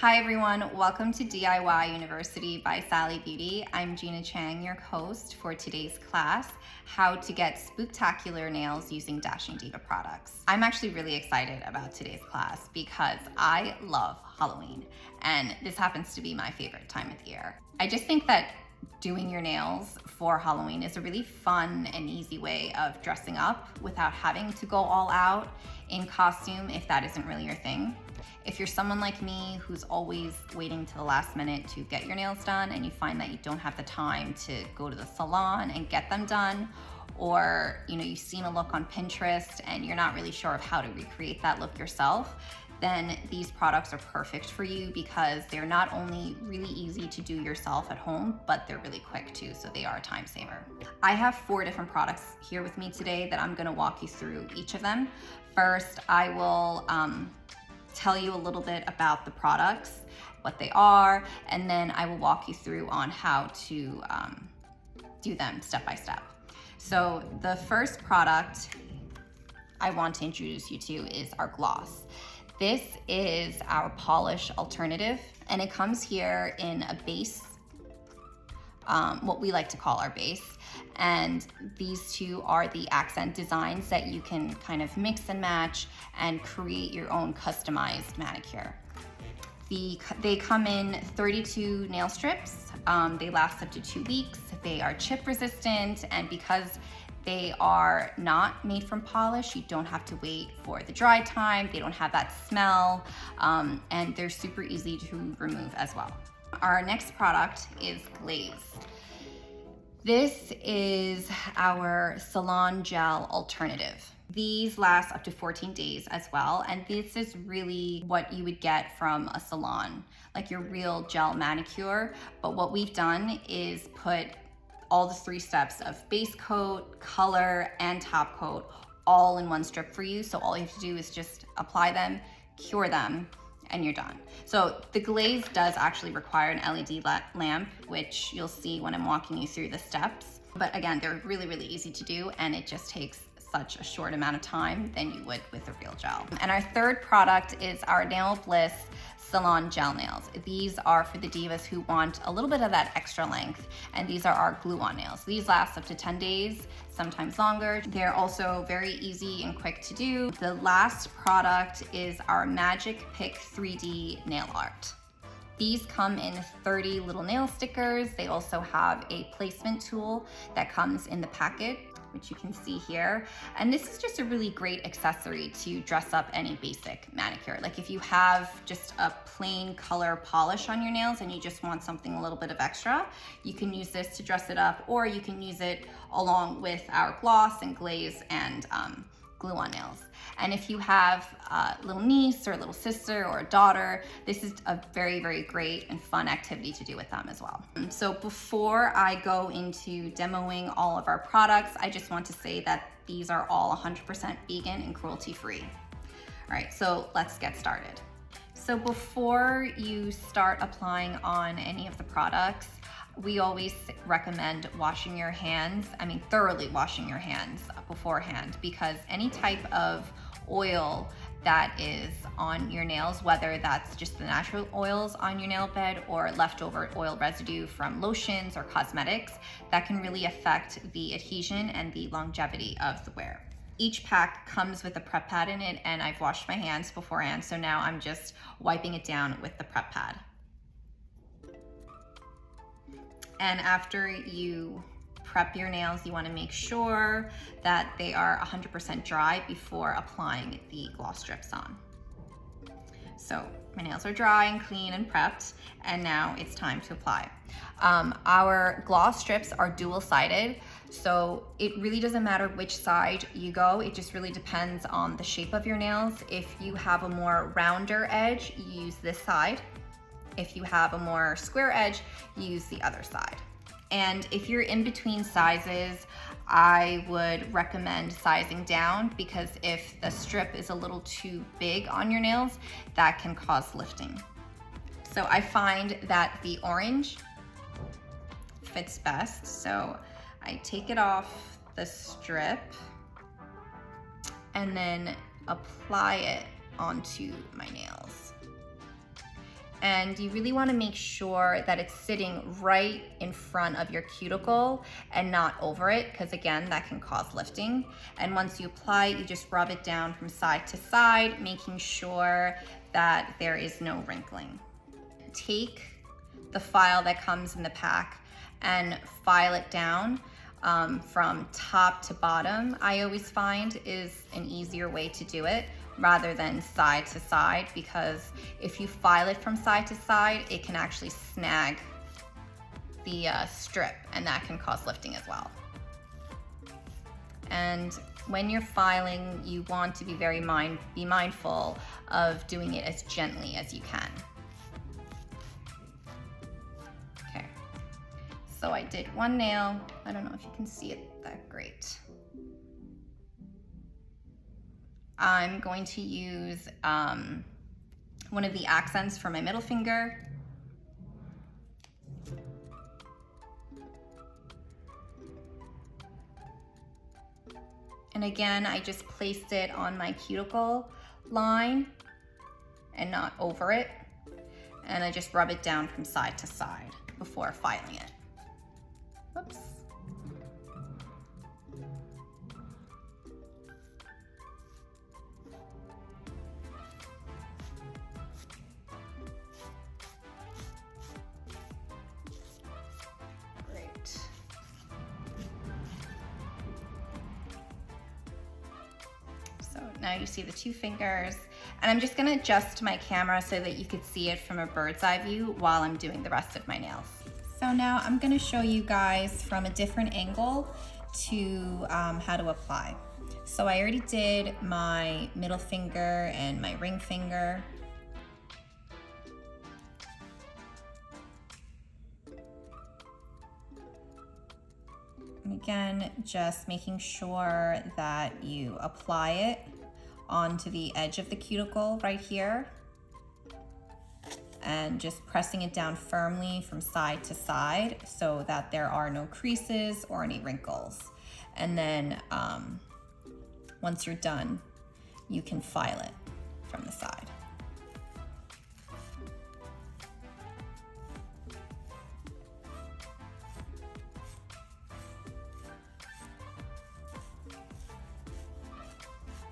Hi everyone, welcome to DIY University by Sally Beauty. I'm Gina Chang, your host for today's class, How to Get Spooktacular Nails Using Dashing Diva Products. I'm actually really excited about today's class because I love Halloween and this happens to be my favorite time of the year. I just think that doing your nails for Halloween is a really fun and easy way of dressing up without having to go all out in costume if that isn't really your thing. If you're someone like me who's always waiting to the last minute to get your nails done and you find that you don't have the time to go to the salon and get them done, or you've seen a look on Pinterest and you're not really sure of how to recreate that look yourself, then these products are perfect for you because they're not only really easy to do yourself at home, but they're really quick too, so they are a time saver. I have 4 different products here with me today that I'm gonna walk you through each of them. First, I will tell you a little bit about the products, what they are, and then I will walk you through on how to do them step by step. So the first product I want to introduce you to is our gloss. This is our polish alternative, and it comes here in a base, what we like to call our base. And these two are the accent designs that you can kind of mix and match and create your own customized manicure. They come in 32 nail strips. They last up to 2 weeks. They are chip resistant, and because they are not made from polish, you don't have to wait for the dry time. They don't have that smell, and they're super easy to remove as well. Our next product is Glaze. This is our salon gel alternative. These last up to 14 days as well, and this is really what you would get from a salon, like your real gel manicure. But what we've done is put all the 3 steps of base coat, color, and top coat all in one strip for you. So all you have to do is just apply them, cure them, and you're done. So the glaze does actually require an LED lamp, which you'll see when I'm walking you through the steps. But again, they're really, really easy to do, and it just takes such a short amount of time than you would with a real gel. And our third product is our Nail Bliss Salon Gel Nails. These are for the divas who want a little bit of that extra length, and these are our glue-on nails. These last up to 10 days, sometimes longer. They're also very easy and quick to do. The last product is our Magic Pick 3D Nail Art. These come in 30 little nail stickers. They also have a placement tool that comes in the packet, which you can see here. And this is just a really great accessory to dress up any basic manicure. Like if you have just a plain color polish on your nails and you just want something a little bit of extra, you can use this to dress it up, or you can use it along with our gloss and glaze and glue-on nails. And if you have a little niece or a little sister or a daughter, this is a very, very great and fun activity to do with them as well. So before I go into demoing all of our products, I just want to say that these are all 100% vegan and cruelty-free. All right, so let's get started. So before you start applying on any of the products, we always recommend washing your hands, thoroughly washing your hands beforehand, because any type of oil that is on your nails, whether that's just the natural oils on your nail bed or leftover oil residue from lotions or cosmetics, that can really affect the adhesion and the longevity of the wear. Each pack comes with a prep pad in it, and I've washed my hands beforehand, so now I'm just wiping it down with the prep pad. And after you prep your nails, you want to make sure that they are 100% dry before applying the gloss strips on. So my nails are dry and clean and prepped, and now it's time to apply. Our gloss strips are dual-sided, so it really doesn't matter which side you go. It just really depends on the shape of your nails. If you have a more rounder edge, you use this side. If you have a more square edge, use the other side. And if you're in between sizes, I would recommend sizing down, because if the strip is a little too big on your nails, that can cause lifting. So I find that the orange fits best. So I take it off the strip and then apply it onto my nails. And you really want to make sure that it's sitting right in front of your cuticle and not over it, because again, that can cause lifting. And once you apply it, you just rub it down from side to side, making sure that there is no wrinkling. Take the file that comes in the pack and file it down from top to bottom. I always find is an easier way to do it rather than side to side, because if you file it from side to side, it can actually snag the strip, and that can cause lifting as well. And when you're filing, you want to be mindful of doing it as gently as you can. Okay, so I did one nail. I don't know if you can see it that great. I'm going to use one of the accents for my middle finger. And again, I just placed it on my cuticle line and not over it. And I just rub it down from side to side before filing it. Whoops. Great. So now you see the two fingers, and I'm just gonna adjust my camera so that you could see it from a bird's eye view while I'm doing the rest of my nails. So now I'm gonna show you guys from a different angle to how to apply. So I already did my middle finger and my ring finger. And again, just making sure that you apply it onto the edge of the cuticle right here, and just pressing it down firmly from side to side so that there are no creases or any wrinkles. And then once you're done, you can file it from the side.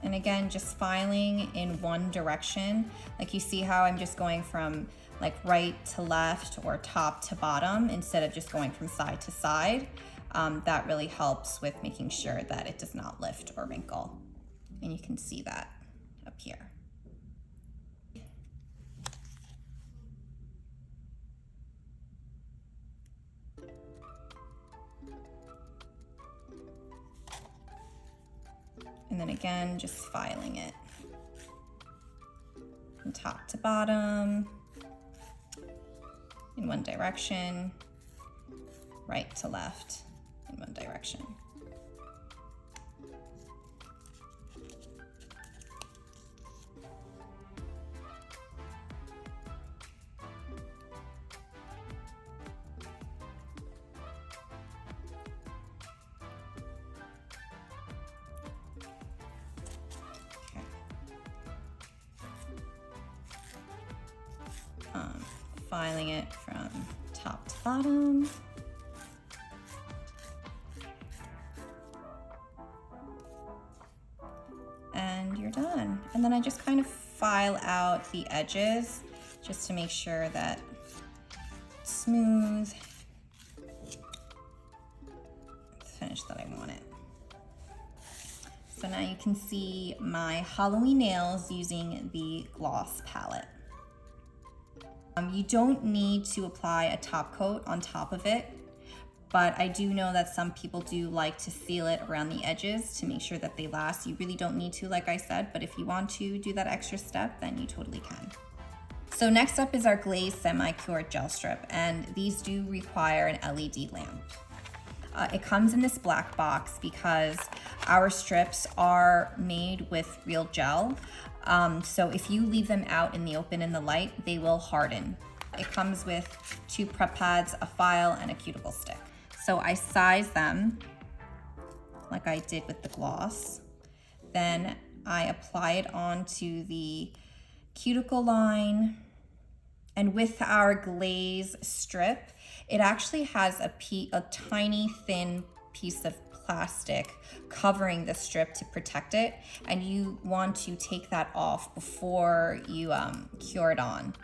And again, just filing in one direction. Like you see how I'm just going from like right to left or top to bottom instead of just going from side to side. That really helps with making sure that it does not lift or wrinkle. And you can see that up here. And then again, just filing it from top to bottom in one direction, right to left in one direction. Filing it from top to bottom. And you're done. And then I just kind of file out the edges just to make sure that it's smooth, the finish that I want it. So now you can see my Halloween nails using the gloss palette. You don't need to apply a top coat on top of it, but I do know that some people do like to seal it around the edges to make sure that they last. You really don't need to, like I said, but if you want to do that extra step, then you totally can. So next up is our glazed semi-cured gel strip, and these do require an LED lamp. It comes in this black box because our strips are made with real gel. So if you leave them out in the open in the light, they will harden. It comes with 2 prep pads, a file, and a cuticle stick. So I size them like I did with the gloss. Then I apply it onto the cuticle line And with our glaze strip, it actually has a tiny thin piece of plastic covering the strip to protect it, and you want to take that off before you cure it on.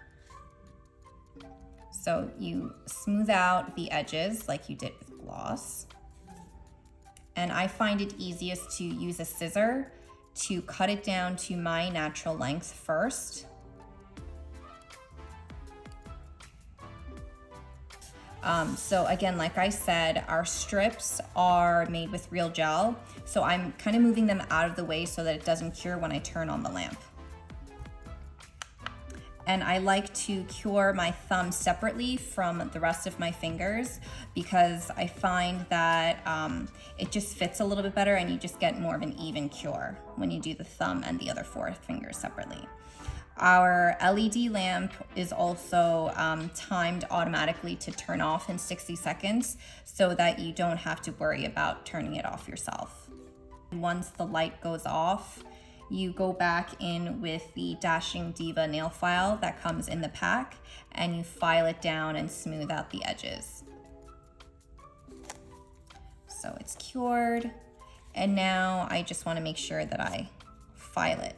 So you smooth out the edges like you did with gloss. And I find it easiest to use a scissor to cut it down to my natural length first. So again, like I said, our strips are made with real gel. So I'm kind of moving them out of the way so that it doesn't cure when I turn on the lamp. And I like to cure my thumb separately from the rest of my fingers because I find that it just fits a little bit better and you just get more of an even cure when you do the thumb and the other 4 fingers separately. Our LED lamp is also timed automatically to turn off in 60 seconds so that you don't have to worry about turning it off yourself. Once the light goes off, you go back in with the Dashing Diva nail file that comes in the pack and you file it down and smooth out the edges. So it's cured, and now I just want to make sure that I file it.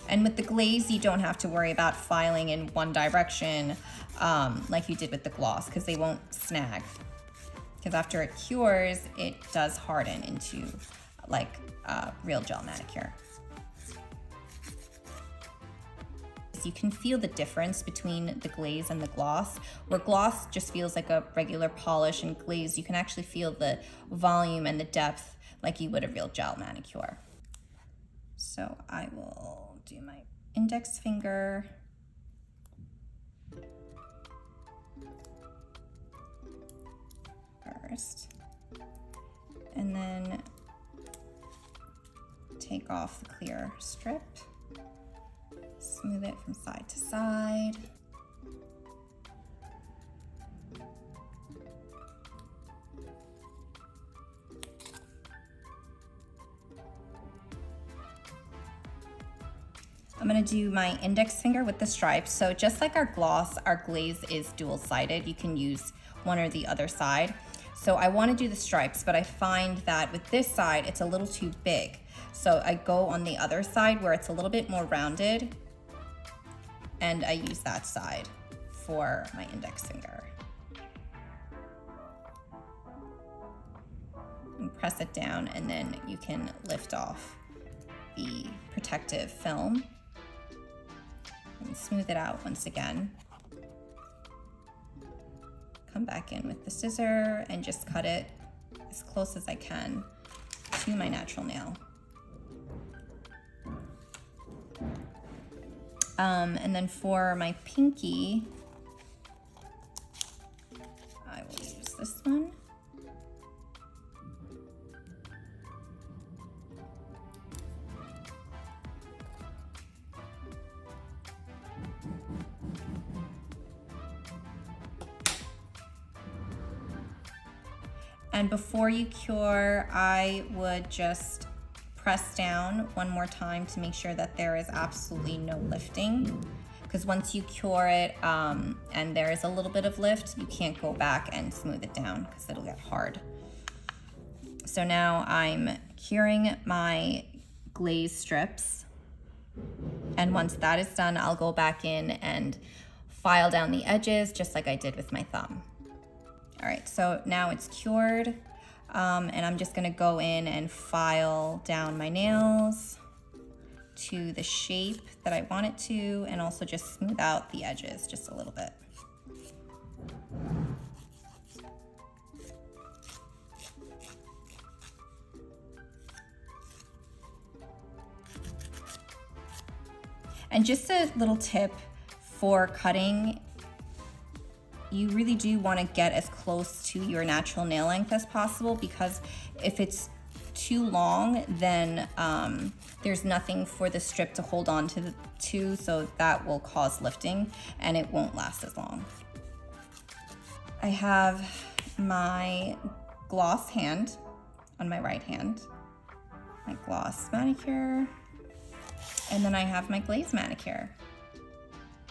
And with the glaze, you don't have to worry about filing in one direction like you did with the gloss, because they won't snag. Because after it cures, it does harden into like real gel manicure. So you can feel the difference between the glaze and the gloss. Where gloss just feels like a regular polish, and glaze, you can actually feel the volume and the depth like you would a real gel manicure. So I will do my index finger. First. And then take off the clear strip. Smooth it from side to side. I'm gonna do my index finger with the stripes. So just like our gloss, our glaze is dual-sided. You can use one or the other side. So I wanna do the stripes, but I find that with this side, it's a little too big. So I go on the other side where it's a little bit more rounded, and I use that side for my index finger. And press it down, and then you can lift off the protective film and smooth it out once again. Come back in with the scissor and just cut it as close as I can to my natural nail. And then for my pinky, I will use this one. And before you cure, I would just press down one more time to make sure that there is absolutely no lifting. Because once you cure it and there is a little bit of lift, you can't go back and smooth it down because it'll get hard. So now I'm curing my glaze strips. And once that is done, I'll go back in and file down the edges just like I did with my thumb. All right, so now it's cured, and I'm just gonna go in and file down my nails to the shape that I want it to, and also just smooth out the edges just a little bit. And just a little tip for cutting, you really do want to get as close to your natural nail length as possible, because if it's too long, then there's nothing for the strip to hold on to, so that will cause lifting and it won't last as long. I have my gloss hand on my right hand, my gloss manicure, and then I have my glaze manicure.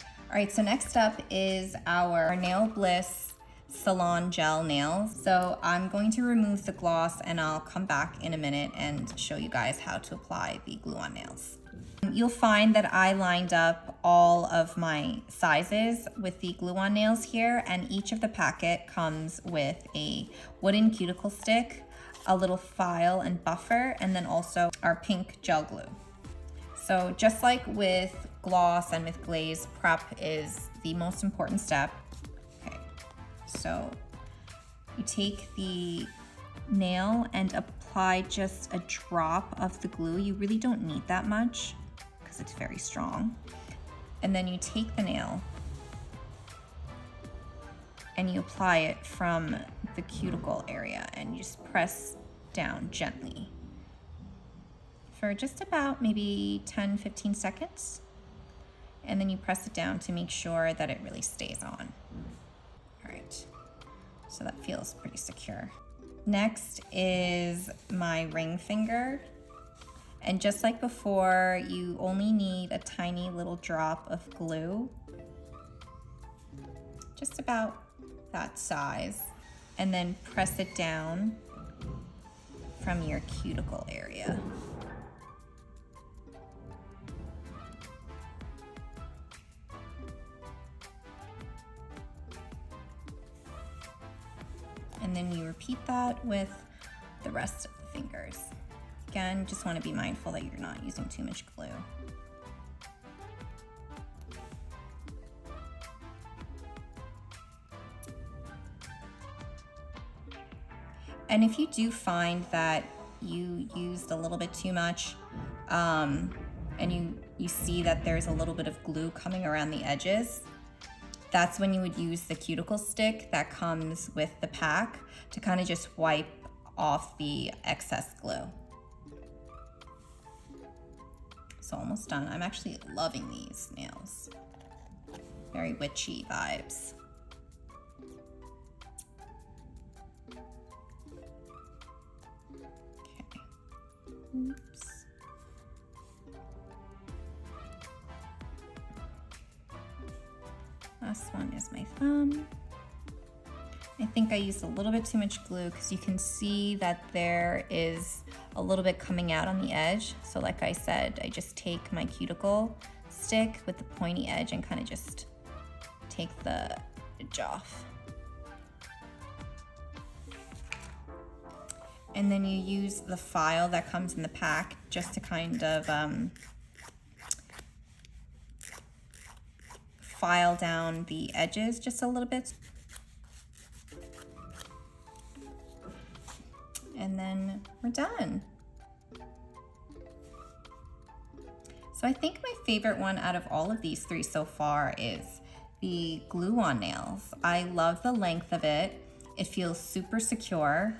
All right, so next up is our Nail Bliss Salon Gel Nails. So I'm going to remove the gloss and I'll come back in a minute and show you guys how to apply the glue-on nails. You'll find that I lined up all of my sizes with the glue-on nails here, and each of the packet comes with a wooden cuticle stick, a little file and buffer, and then also our pink gel glue. So just like with gloss and with glaze, prep is the most important step. Okay, so you take the nail and apply just a drop of the glue. You really don't need that much because it's very strong. And then you take the nail and you apply it from the cuticle area and you just press down gently for just about maybe 10-15 seconds. And then you press it down to make sure that it really stays on. All right, so that feels pretty secure. Next is my ring finger. And just like before, you only need a tiny little drop of glue, just about that size, and then press it down from your cuticle area. And then you repeat that with the rest of the fingers. Again, just want to be mindful that you're not using too much glue. And if you do find that you used a little bit too much, and you see that there's a little bit of glue coming around the edges, that's when you would use the cuticle stick that comes with the pack to kind of just wipe off the excess glue. So almost done. I'm actually loving these nails. Very witchy vibes. Okay. Oops. Last one is my thumb. I think I used a little bit too much glue because you can see that there is a little bit coming out on the edge. So like I said, I just take my cuticle stick with the pointy edge and kind of just take the edge off. And then you use the file that comes in the pack just to kind of file down the edges just a little bit. And then we're done. So I think my favorite one out of all of these three so far is the glue-on nails. I love the length of it. It feels super secure.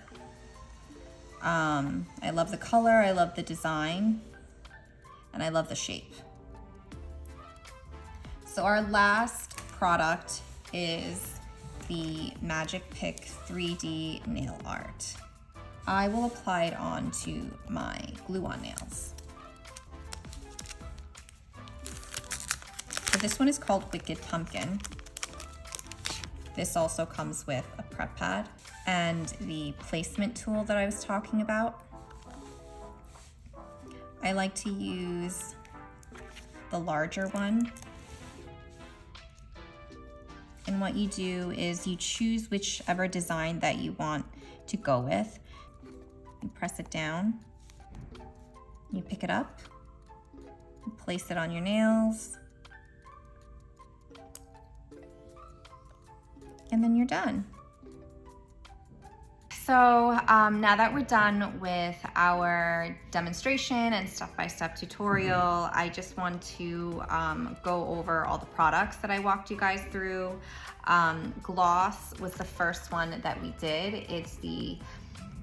I love the color, I love the design, and I love the shape. So our last product is the Magic Pick 3D nail art. I will apply it onto my glue-on nails. So this one is called Wicked Pumpkin. This also comes with a prep pad and the placement tool that I was talking about. I like to use the larger one. And what you do is you choose whichever design that you want to go with. You press it down, you pick it up, you place it on your nails, and then you're done. So now that we're done with our demonstration and step-by-step tutorial, I just want to go over all the products that I walked you guys through. Gloss was the first one that we did. It's the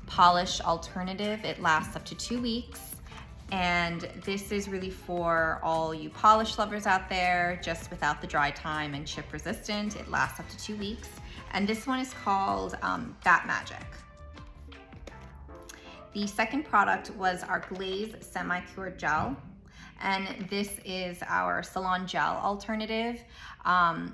polish alternative. It lasts up to 2 weeks. And this is really for all you polish lovers out there, just without the dry time and chip resistant. It lasts up to 2 weeks. And this one is called Bat Magic. The second product was our Glaze Semi-Cured Gel. And this is our salon gel alternative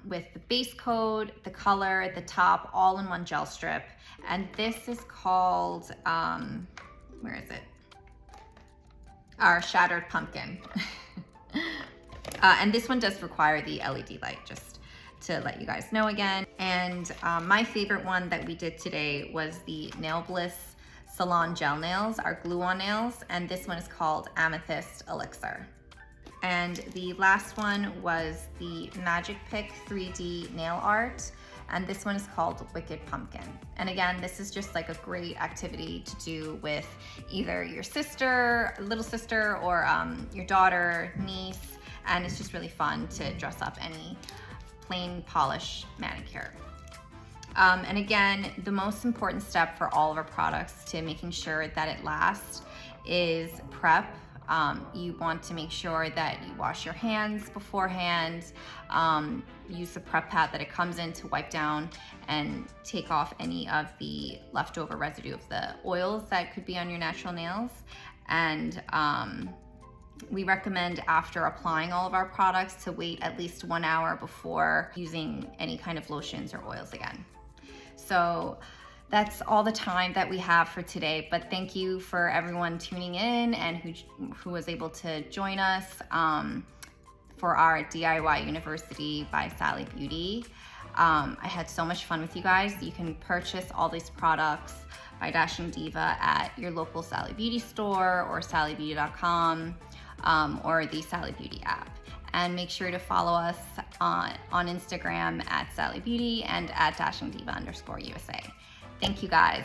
with the base coat, the color, the top, all in one gel strip. And this is called, where is it? Our Shattered Pumpkin. And this one does require the LED light, just to let you guys know again. And my favorite one that we did today was the Nail Bliss Salon Gel Nails, our glue-on nails. And this one is called Amethyst Elixir. And the last one was the Magic Pick 3D Nail Art. And this one is called Wicked Pumpkin. And again, this is just like a great activity to do with either your sister, little sister, or your daughter, niece. And it's just really fun to dress up any plain polish manicure. And again, the most important step for all of our products to making sure that it lasts is prep. You want to make sure that you wash your hands beforehand, use the prep pad that it comes in to wipe down and take off any of the leftover residue of the oils that could be on your natural nails. And we recommend after applying all of our products to wait at least 1 hour before using any kind of lotions or oils again. So that's all the time that we have for today, but thank you for everyone tuning in and who was able to join us for our DIY University by Sally Beauty. I had so much fun with you guys. You can purchase all these products by Dashing Diva at your local Sally Beauty store or sallybeauty.com or the Sally Beauty app. And make sure to follow us on Instagram at Sally Beauty and at DashingDiva_USA. Thank you guys.